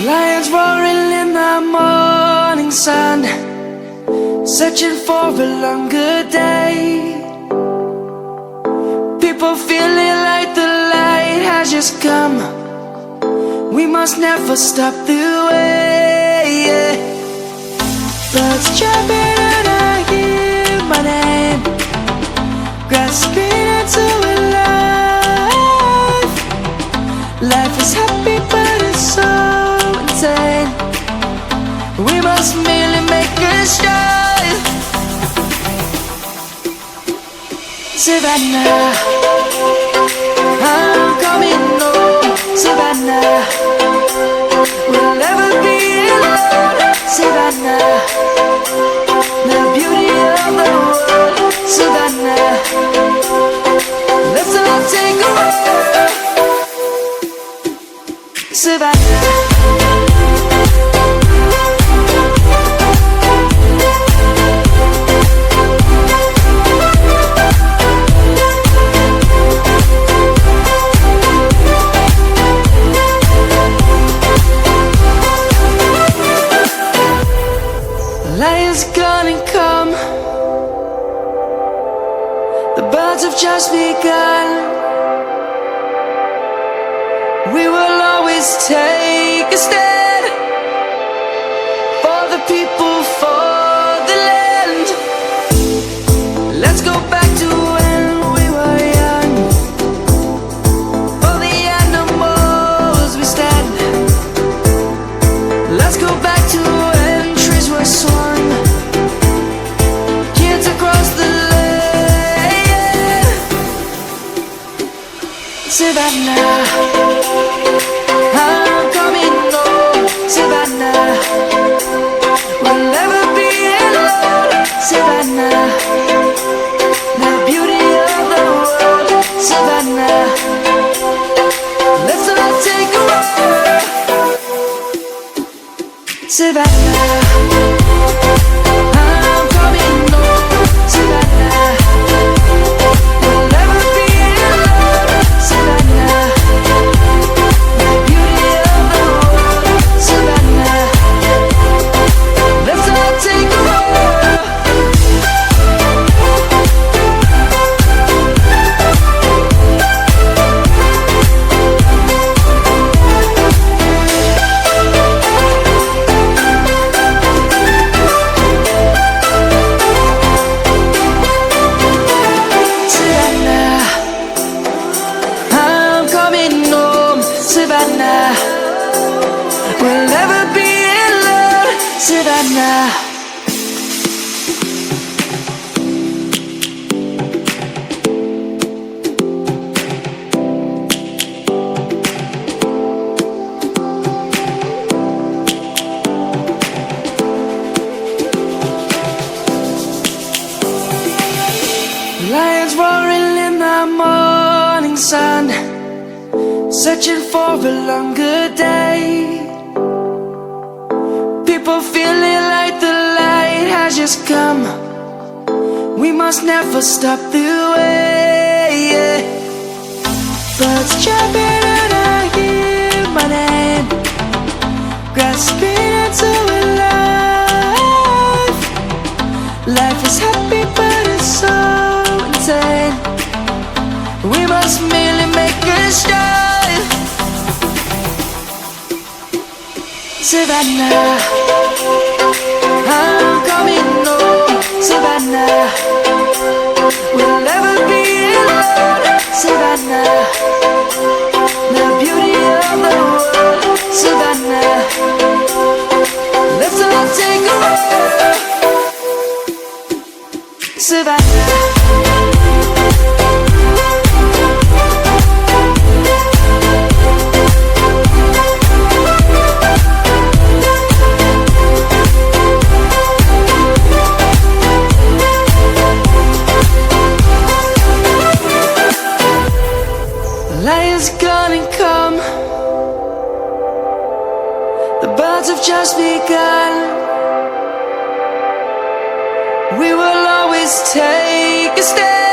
Lions roaring in the morning sun, searching for a longer day. People feeling like the light has just come. We must never stop the way. Birds chirping and I hear my name, grasping into a life. Life is happy but it's so insane. We must merely make a start. Savannah, I'm coming home. Savannah, we'll never be alone. Savannah, the beauty of the world. Savannah, let's all take a walk. Savannah. Lion's gonna come. The birds have just begun. We will always take a stand for the people, for the land. Let's go back to when we were young. For the animals we stand. Let's go back to when trees were swung, kids across the land. Savannah, I'm coming home. Savannah, we'll never be alone. Savannah, the beauty of the world. Savannah, let's all take a walk. Savannah, I'm coming home. Savannah, we'll never be alone. Savannah, the beauty of the world. Savannah, let's all take a walk. Savannah, we'll never be alone. Savannah. Lions roaring in the morning sun, searching for a longer day. People feeling like the light has just come. We must never stop the way. Birds chirping and I hear my name, grasping into a life. Life is happy but it's so insane. We must merely make a start. Savannah, I'm coming home. Savannah, we'll never be alone. Savannah, the beauty of the world. Savannah, let's all take a walk. Savannah. Lion's gonna come. The birds have just begun. We will always take a stand.